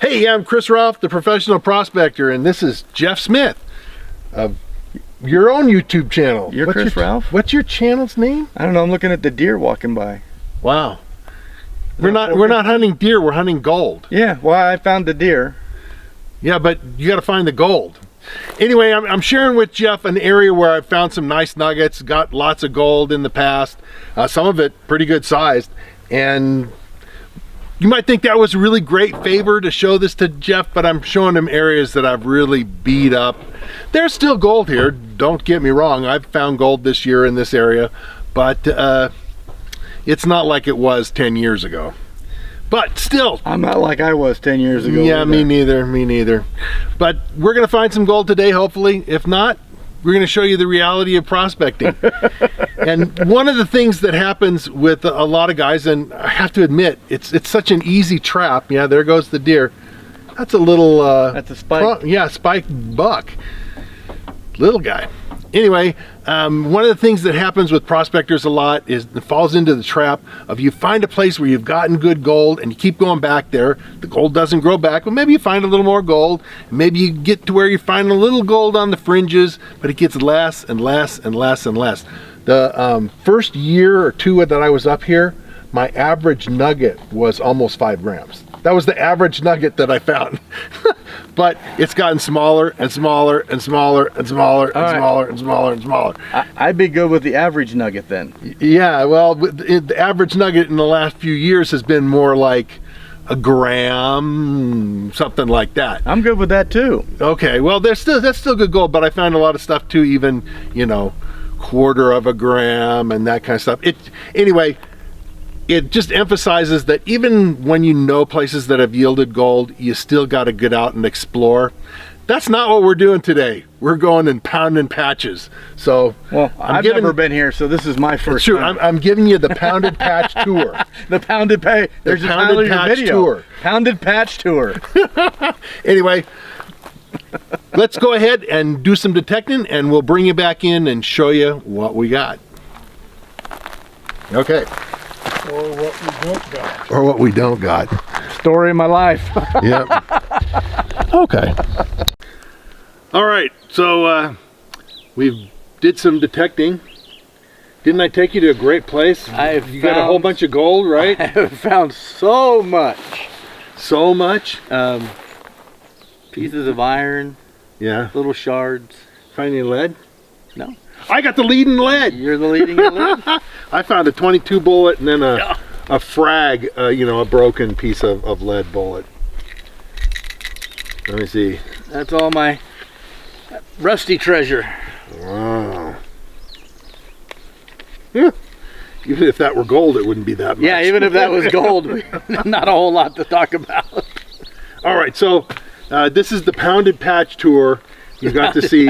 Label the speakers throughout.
Speaker 1: Hey, I'm Chris Ralph, the professional prospector, and this is Jeff Smith of your own YouTube channel.
Speaker 2: You're Chris Ralph?
Speaker 1: What's your channel's name?
Speaker 2: I don't know, I'm looking at the deer walking by.
Speaker 1: Wow. We're not hunting deer, we're hunting gold.
Speaker 2: Yeah, well, I found the deer.
Speaker 1: Yeah, but you got to find the gold. Anyway, I'm sharing with Jeff an area where I've found some nice nuggets, got lots of gold in the past, some of it pretty good sized, and you might think that was a really great favor to show this to Jeff, but I'm showing him areas that I've really beat up. There's still gold here, don't get me wrong. I've found gold this year in this area, but it's not like it was 10 years ago. But still,
Speaker 2: I'm not like I was 10 years ago.
Speaker 1: Yeah, me neither. But we're gonna find some gold today, hopefully. If not, we're gonna show you the reality of prospecting. And one of the things that happens with a lot of guys, and I have to admit, it's such an easy trap. Yeah, there goes the deer. That's a little
Speaker 2: that's a spike.
Speaker 1: Yeah, spike buck. Little guy. Anyway, one of the things that happens with prospectors a lot is it falls into the trap of you find a place where you've gotten good gold and you keep going back there. The gold doesn't grow back, but maybe you find a little more gold. Maybe you get to where you find a little gold on the fringes, but it gets less and less and less and less. The first year or two that I was up here, my average nugget was almost 5 grams. That was the average nugget that I found. But it's gotten smaller and smaller and smaller and smaller and smaller and smaller and smaller.
Speaker 2: I'd be good with the average nugget then.
Speaker 1: Yeah, well, the average nugget in the last few years has been more like a gram, something like that.
Speaker 2: I'm good with that too.
Speaker 1: Okay, well, that's still good gold, but I found a lot of stuff too, even, you know, 1/4 of a gram and that kind of stuff. Anyway, it just emphasizes that even when you know places that have yielded gold, you still got to get out and explore. That's not what we're doing today. We're going and pounding patches. So,
Speaker 2: well, I've never been here, so this is my first time.
Speaker 1: I'm giving you the pounded patch tour.
Speaker 2: The pounded patch. There's
Speaker 1: the pounded patch tour.
Speaker 2: Pounded patch tour.
Speaker 1: Anyway, let's go ahead and do some detecting, and we'll bring you back in and show you what we got. Okay.
Speaker 2: Or what we don't got.
Speaker 1: Or what we don't got.
Speaker 2: Story of my life.
Speaker 1: Yep. Okay. All right, so we did some detecting. Didn't I take you to a great place? You got a whole bunch of gold, right?
Speaker 2: I have found so much.
Speaker 1: So much?
Speaker 2: Pieces of iron.
Speaker 1: Yeah.
Speaker 2: Little shards.
Speaker 1: Find any lead?
Speaker 2: No.
Speaker 1: I got the lead in lead.
Speaker 2: You're the leading in lead?
Speaker 1: I found a 22 bullet and then a frag, you know, a broken piece of lead bullet. Let me see.
Speaker 2: That's all my rusty treasure.
Speaker 1: Wow. Yeah. Even if that were gold, it wouldn't be that much.
Speaker 2: Yeah, even if that was gold, not a whole lot to talk about.
Speaker 1: All right, so this is the Pounded Patch Tour. You got to see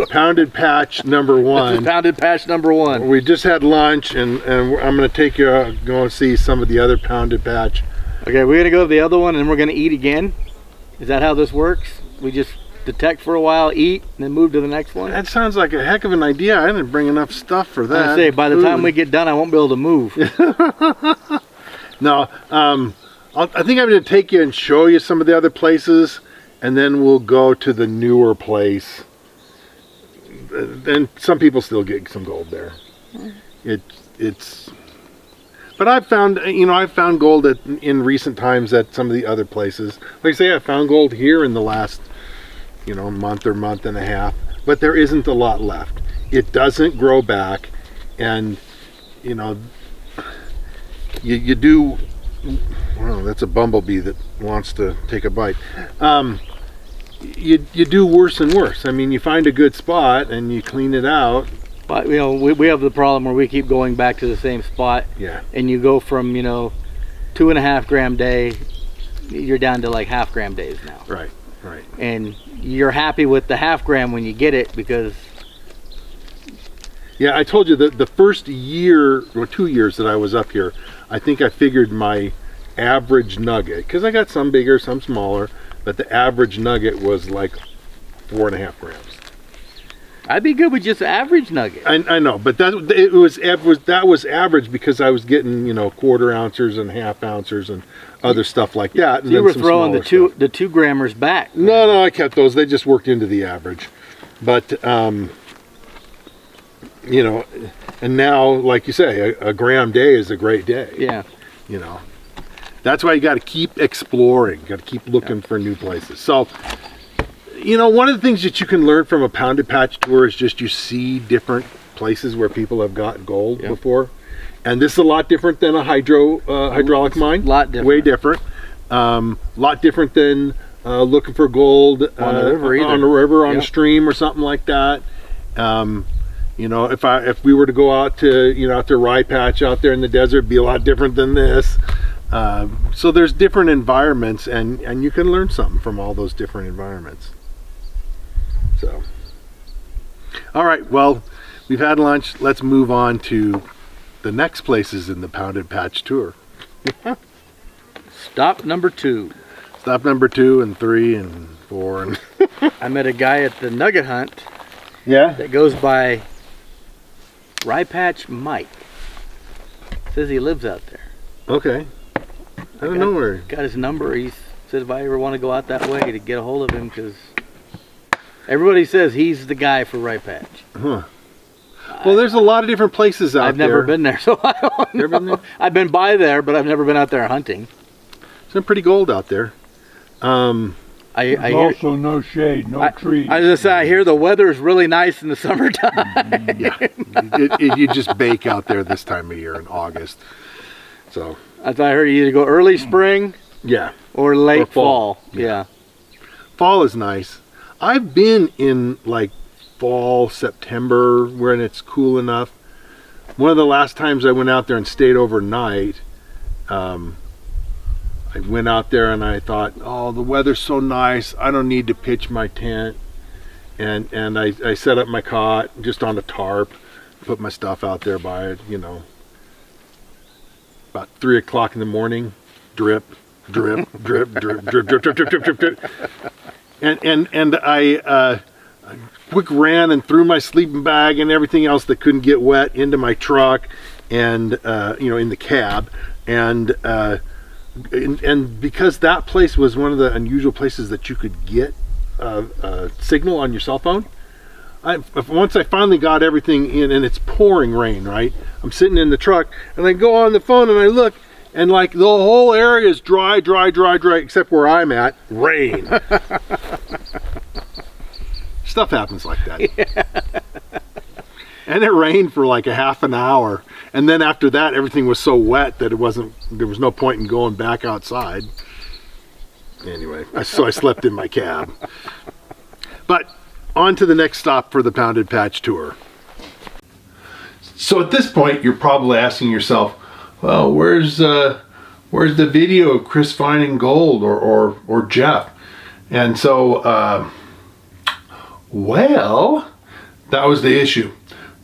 Speaker 1: Pounded Patch number 1.
Speaker 2: This is Pounded Patch number 1.
Speaker 1: We just had lunch, and I'm going to take you go and see some of the other Pounded Patch.
Speaker 2: Okay, we're going to go to the other one, and then we're going to eat again. Is that how this works? We just detect for a while, eat, and then move to the next one?
Speaker 1: That sounds like a heck of an idea. I didn't bring enough stuff for that.
Speaker 2: I say, by the time we get done, I won't be able to move.
Speaker 1: No, I think I'm going to take you and show you some of the other places, and then we'll go to the newer place. And some people still get some gold there. It's but I've found, you know, I've found gold in recent times at some of the other places. Like I say, I found gold here in the last, you know, month or month and a half, but there isn't a lot left. It doesn't grow back, and you know, you do. Well, that's a bumblebee that wants to take a bite. You do worse and worse. I mean, you find a good spot and you clean it out.
Speaker 2: But you know, we have the problem where we keep going back to the same spot.
Speaker 1: Yeah.
Speaker 2: And you go from, you know, 2.5 gram day, you're down to like 1/2 gram days now.
Speaker 1: Right, right.
Speaker 2: And you're happy with the 1/2 gram when you get it because.
Speaker 1: Yeah, I told you that the first year or 2 years that I was up here, I think I figured my average nugget, because I got some bigger, some smaller, but the average nugget was like 4.5 grams.
Speaker 2: I'd be good with just average nugget.
Speaker 1: I know, but that was average because I was getting, you know, quarter ouncers and half ouncers and other stuff like that. And
Speaker 2: you were throwing the 2 grammars back.
Speaker 1: No, I kept those. They just worked into the average. But you know, and now, like you say, a gram day is a great day.
Speaker 2: Yeah.
Speaker 1: You know, that's why you got to keep exploring. Got to keep looking for new places. So, you know, one of the things that you can learn from a pounded patch tour is just you see different places where people have got gold before. And this is a lot different than a hydraulic mine.
Speaker 2: Lot different.
Speaker 1: Way different. Lot different than looking for gold
Speaker 2: on the river,
Speaker 1: on a stream or something like that. You know, if we were to go out to, you know, out to Rye Patch out there in the desert, it'd be a lot different than this. So there's different environments, and you can learn something from all those different environments. So, all right, well, we've had lunch. Let's move on to the next places in the Pounded Patch tour.
Speaker 2: Stop number 2.
Speaker 1: Stop number 2 and 3 and 4. And
Speaker 2: I met a guy at the nugget hunt.
Speaker 1: Yeah.
Speaker 2: That goes by Rye Patch Mike. Says he lives out there.
Speaker 1: Okay. I don't know where.
Speaker 2: Got his number. He said if I ever want to go out that way to get a hold of him, because everybody says he's the guy for Rye Patch.
Speaker 1: Huh. Well, there's a lot of different places out there.
Speaker 2: I've never been there, so I don't know.
Speaker 1: Been there?
Speaker 2: I've been by there, but I've never been out there hunting.
Speaker 1: Some pretty gold out there.
Speaker 2: I
Speaker 3: There's
Speaker 2: hear,
Speaker 3: also no shade, no trees.
Speaker 2: I was gonna say, I hear the weather's really nice in the summertime.
Speaker 1: Yeah, you just bake out there this time of year in August. So
Speaker 2: I thought I heard you either go early spring,
Speaker 1: yeah,
Speaker 2: or late
Speaker 1: or fall.
Speaker 2: Yeah.
Speaker 1: Fall is nice. I've been in like fall, September, when it's cool enough. One of the last times I went out there and stayed overnight, I went out there and I thought, oh, the weather's so nice, I don't need to pitch my tent. And I set up my cot just on a tarp, put my stuff out there by it, you know. About 3 o'clock in the morning, drip, drip, drip, drip, drip, drip, drip, drip, drip, drip, drip. And I quick ran and threw my sleeping bag and everything else that couldn't get wet into my truck and, you know, in the cab. And because that place was one of the unusual places that you could get a signal on your cell phone, once I finally got everything in, and it's pouring rain, right? I'm sitting in the truck and I go on the phone and I look, and like the whole area is dry, dry, dry, dry, except where I'm at, rain. Stuff happens like that. Yeah. And it rained for like a half an hour. And then after that, everything was so wet that there was no point in going back outside. Anyway, so I slept in my cab. But on to the next stop for the Pounded Patch tour. So at this point, you're probably asking yourself, well, where's the video of Chris finding gold or Jeff? And so, well, that was the issue.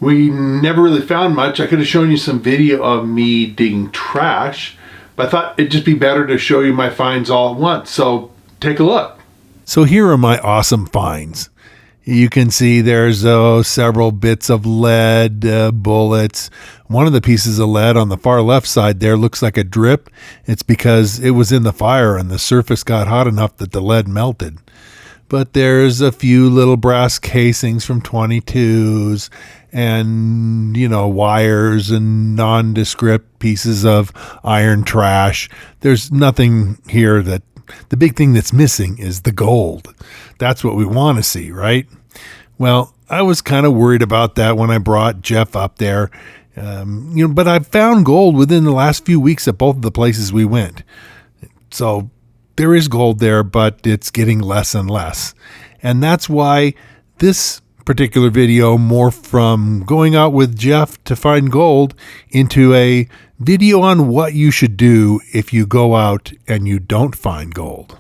Speaker 1: We never really found much. I could have shown you some video of me digging trash, but I thought it'd just be better to show you my finds all at once. So take a look. So here are my awesome finds. You can see there's several bits of lead, bullets. One of the pieces of lead on the far left side there looks like a drip. It's because it was in the fire and the surface got hot enough that the lead melted. But there's a few little brass casings from 22s and, you know, wires and nondescript pieces of iron trash. There's nothing here that, the big thing that's missing is the gold. That's what we want to see, right? Well, I was kind of worried about that when I brought Jeff up there. You know, but I found gold within the last few weeks at both of the places we went. So there is gold there, but it's getting less and less. And that's why this particular video morphed from going out with Jeff to find gold into a video on what you should do if you go out and you don't find gold.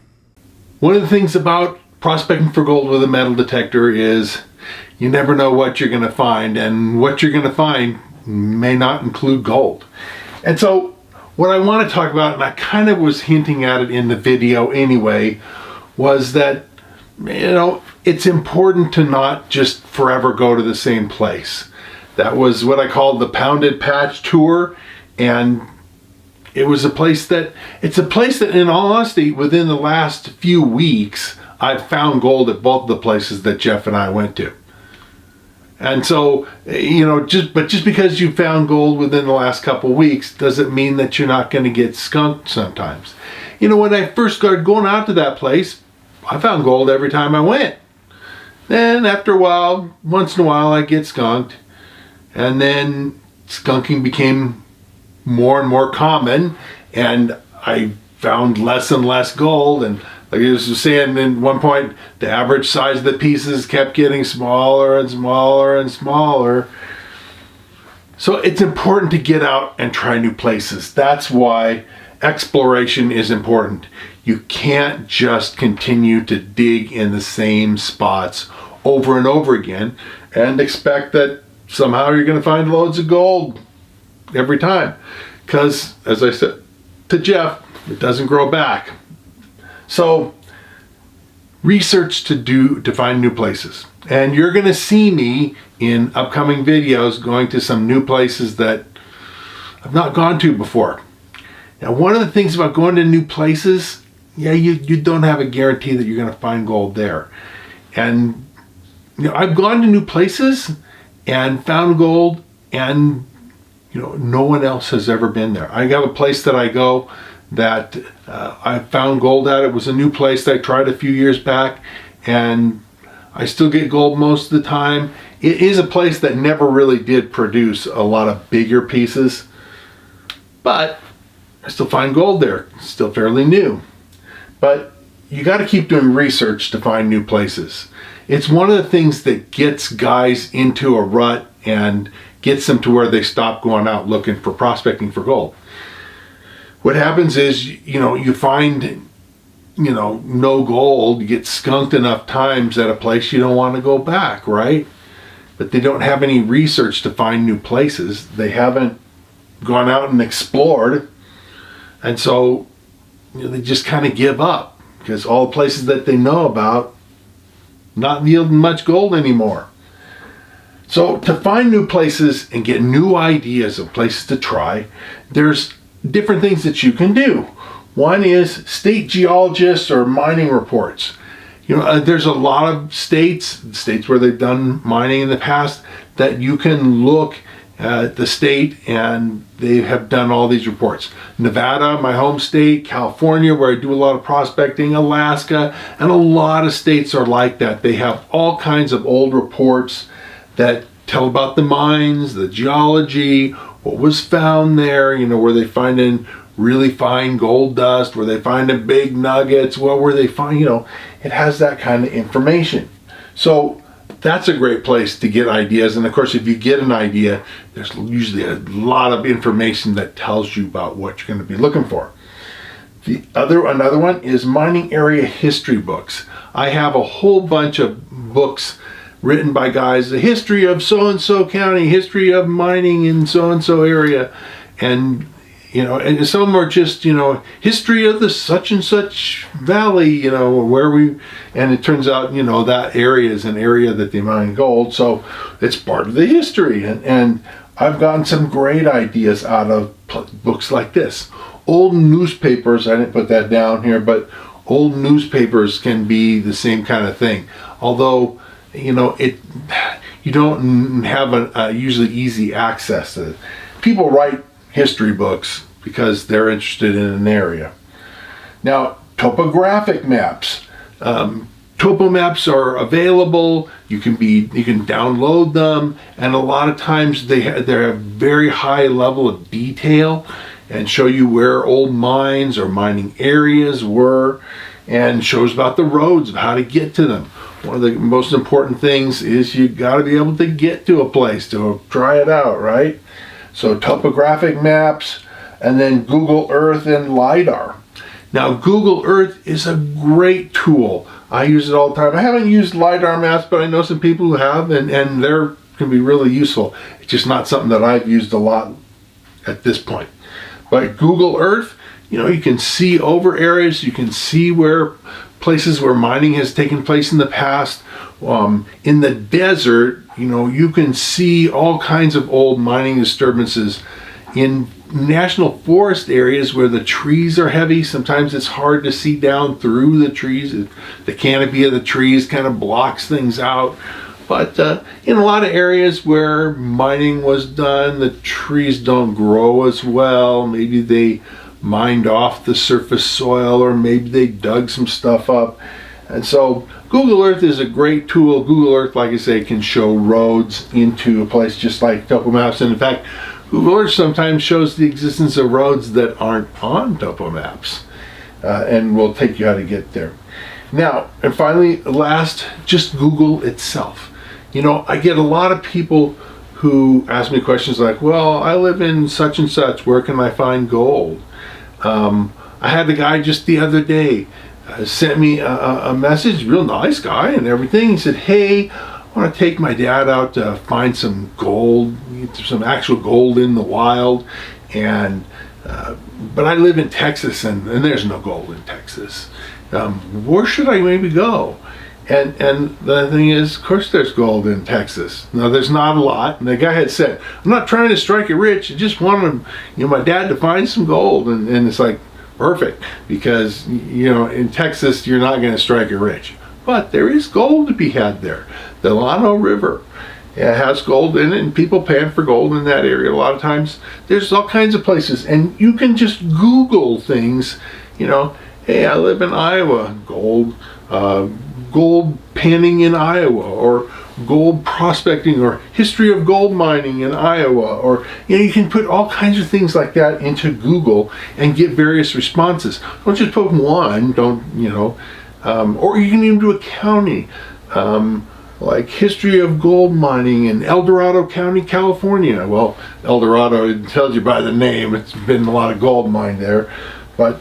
Speaker 1: One of the things about prospecting for gold with a metal detector is you never know what you're going to find, and what you're going to find may not include gold. And so what I want to talk about, and I kind of was hinting at it in the video anyway, was that it's important to not just forever go to the same place. That was what I called the Pounded Patch Tour, and it's a place that in all honesty, within the last few weeks, I've found gold at both the places that Jeff and I went to. And so, just because you found gold within the last couple of weeks doesn't mean that you're not going to get skunked sometimes. When I first started going out to that place, I found gold every time I went. Then after a while, once in a while, I get skunked. And then skunking became more and more common, and I found less and less gold. And like I was saying, at one point, the average size of the pieces kept getting smaller and smaller and smaller. So it's important to get out and try new places. That's why exploration is important. You can't just continue to dig in the same spots over and over again and expect that somehow you're going to find loads of gold every time. Because, as I said to Jeff, it doesn't grow back. So, research to find new places. And you're going to see me in upcoming videos going to some new places that I've not gone to before. Now, one of the things about going to new places, you don't have a guarantee that you're going to find gold there. And I've gone to new places and found gold, and no one else has ever been there. I have a place that I go that I found gold at. It was a new place that I tried a few years back, and I still get gold most of the time. It is a place that never really did produce a lot of bigger pieces, but I still find gold there. It's still fairly new. But you got to keep doing research to find new places. It's one of the things that gets guys into a rut and gets them to where they stop going out looking for prospecting for gold. What happens is, you find, no gold, you get skunked enough times at a place you don't want to go back, right? But they don't have any research to find new places. They haven't gone out and explored. And so, they just kind of give up because all the places that they know about not yielding much gold anymore. So to find new places and get new ideas of places to try, there's different things that you can do. One is state geologists or mining reports. There's a lot of states where they've done mining in the past that you can look at the state and they have done all these reports. Nevada, my home state, California, where I do a lot of prospecting, Alaska, and a lot of states are like that. They have all kinds of old reports that tell about the mines, the geology, what was found there, where they find in really fine gold dust, where they find in big nuggets, where they find, it has that kind of information. So that's a great place to get ideas. And of course, if you get an idea, there's usually a lot of information that tells you about what you're going to be looking for. Another one is mining area history books. I have a whole bunch of books written by guys, the history of so-and-so county, history of mining in so-and-so area. And, and some of them are just, history of the such and such valley, and it turns out, that area is an area that they mine gold. So it's part of the history. And I've gotten some great ideas out of books like this. Old newspapers, I didn't put that down here, but old newspapers can be the same kind of thing. Although, you don't have a usually easy access to it. People write history books because they're interested in an area. Now, topographic maps. Topo maps are available. You can download them, and a lot of times they have very high level of detail and show you where old mines or mining areas were, and shows about the roads and how to get to them. One of the most important things is you got to be able to get to a place to try it out, right? So topographic maps, and then Google Earth and lidar. Now, Google Earth is a great tool. I use it all the time. I haven't used lidar maps, but I know some people who have, and they're can be really useful. It's just not something that I've used a lot at this point. But Google Earth, you can see over areas, you can see where places where mining has taken place in the past. In the desert, you can see all kinds of old mining disturbances. In national forest areas where the trees are heavy, sometimes it's hard to see down through the trees. The canopy of the trees kind of blocks things out. But in a lot of areas where mining was done, the trees don't grow as well. Maybe they mined off the surface soil, or maybe they dug some stuff up. And so Google Earth is a great tool. Google Earth, like I say, can show roads into a place just like Topo Maps. And in fact, Google Earth sometimes shows the existence of roads that aren't on Topo Maps. And will take you how to get there. Now, and finally, last, just Google itself. I get a lot of people who ask me questions like, well, I live in such and such, where can I find gold? I had a guy just the other day sent me a message, real nice guy and everything. He said, hey, I want to take my dad out to find some gold, some actual gold in the wild. And but I live in Texas, and there's no gold in Texas. Where should I maybe go? And the thing is, of course there's gold in Texas. Now, there's not a lot. And the guy had said, I'm not trying to strike it rich. I just wanted my dad to find some gold. And it's like, perfect. Because, in Texas, you're not going to strike it rich. But there is gold to be had there. The Llano River, it has gold in it, and people pan for gold in that area a lot of times. There's all kinds of places. And you can just Google things, hey, I live in Iowa, gold panning in Iowa, or gold prospecting, or history of gold mining in Iowa, or you can put all kinds of things like that into Google and get various responses. Don't just put one, or you can even do a county, like history of gold mining in El Dorado County, California. Well, El Dorado, it tells you by the name, it's been a lot of gold mined there, but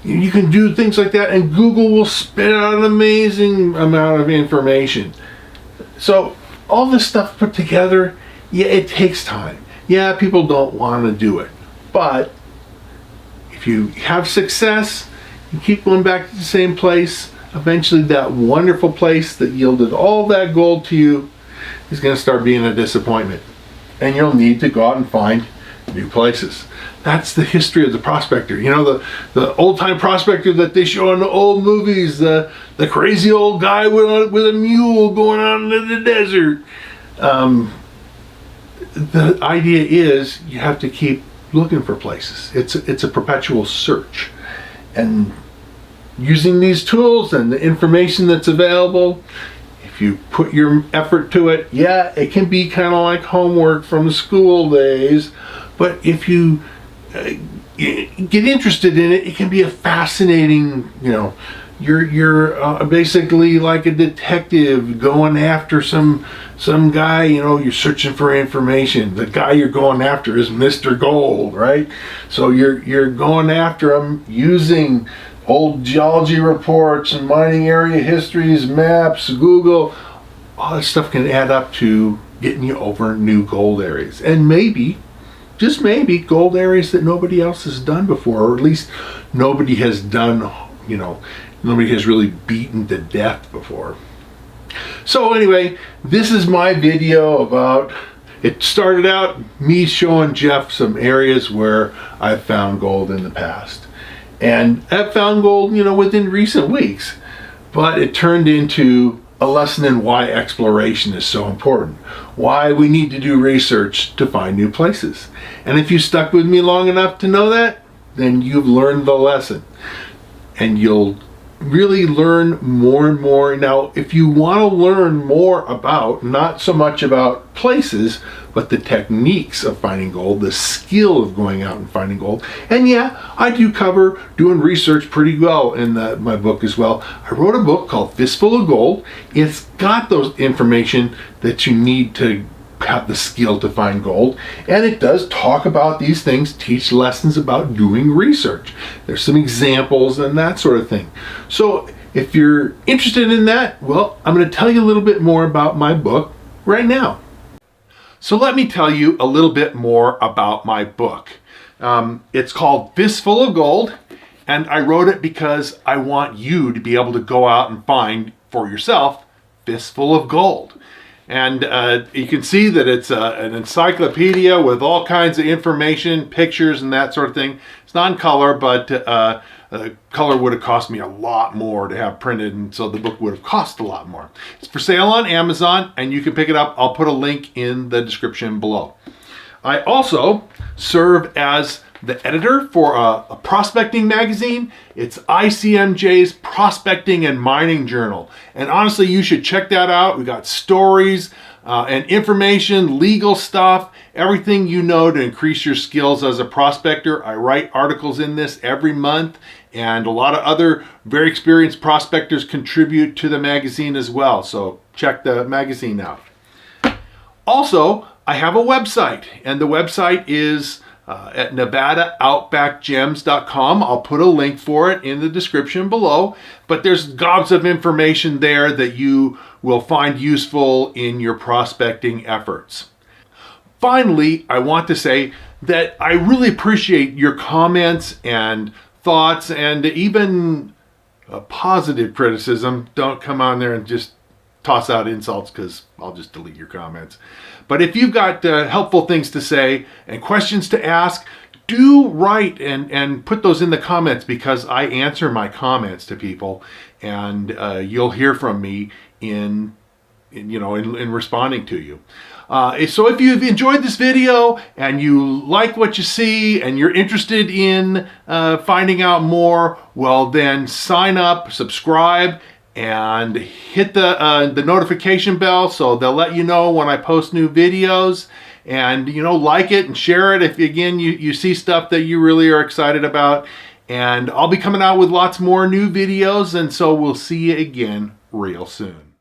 Speaker 1: you can do things like that, and Google will spit out an amazing amount of information. So all this stuff put together, yeah, it takes time. Yeah, people don't want to do it. But if you have success, you keep going back to the same place, eventually that wonderful place that yielded all that gold to you is going to start being a disappointment. And you'll need to go out and find new places. That's the history of the prospector. The old-time prospector that they show in the old movies, the crazy old guy with a mule going out into the desert. The idea is you have to keep looking for places. It's a perpetual search. And using these tools and the information that's available, if you put your effort to it, yeah, it can be kind of like homework from the school days. But if you get interested in it, it can be a fascinating, you're basically like a detective going after some guy, you're searching for information. The guy you're going after is Mr. Gold, right? So you're going after him using old geology reports and mining area histories, maps, Google. All that stuff can add up to getting you over new gold areas. And maybe, just maybe, gold areas that nobody else has done before, or at least nobody has done, nobody has really beaten to death before. So anyway, this is my video about, it started out me showing Jeff some areas where I've found gold in the past. And I've found gold, within recent weeks. But it turned into a lesson in why exploration is so important, why we need to do research to find new places. And if you stuck with me long enough to know that, then you've learned the lesson, and you'll really learn more and more. Now, if you want to learn more about, not so much about places, but the techniques of finding gold, the skill of going out and finding gold. And yeah, I do cover doing research pretty well in my book as well. I wrote a book called Fistful of Gold. It's got those information that you need to have the skill to find gold, and it does talk about these things, teach lessons about doing research. There's some examples and that sort of thing. So if you're interested in that, well, I'm going to tell you a little bit more about my book right now. So let me tell you a little bit more about my book. It's called Fistful of Gold, And I wrote it because I want you to be able to go out and find for yourself fistful of gold. And you can see that it's an encyclopedia with all kinds of information, pictures, and that sort of thing. It's not in color, but color would have cost me a lot more to have printed, and so the book would have cost a lot more. It's for sale on Amazon, and you can pick it up. I'll put a link in the description below. I also serve as the editor for a prospecting magazine. It's ICMJ's Prospecting and Mining Journal. And honestly, you should check that out. We got stories and information, legal stuff, everything you know to increase your skills as a prospector. I write articles in this every month, and a lot of other very experienced prospectors contribute to the magazine as well. So check the magazine out. Also, I have a website, and the website is at NevadaOutbackGems.com. I'll put a link for it in the description below, but there's gobs of information there that you will find useful in your prospecting efforts. Finally, I want to say that I really appreciate your comments and thoughts, and even positive criticism. Don't come on there and just toss out insults, because I'll just delete your comments. But if you've got helpful things to say and questions to ask, do write and put those in the comments, because I answer my comments to people, and you'll hear from me in responding to you. So if you've enjoyed this video and you like what you see and you're interested in finding out more, well then sign up, subscribe, and hit the notification bell so they'll let you know when I post new videos. And like it and share it if again you see stuff that you really are excited about. And I'll be coming out with lots more new videos, and so we'll see you again real soon.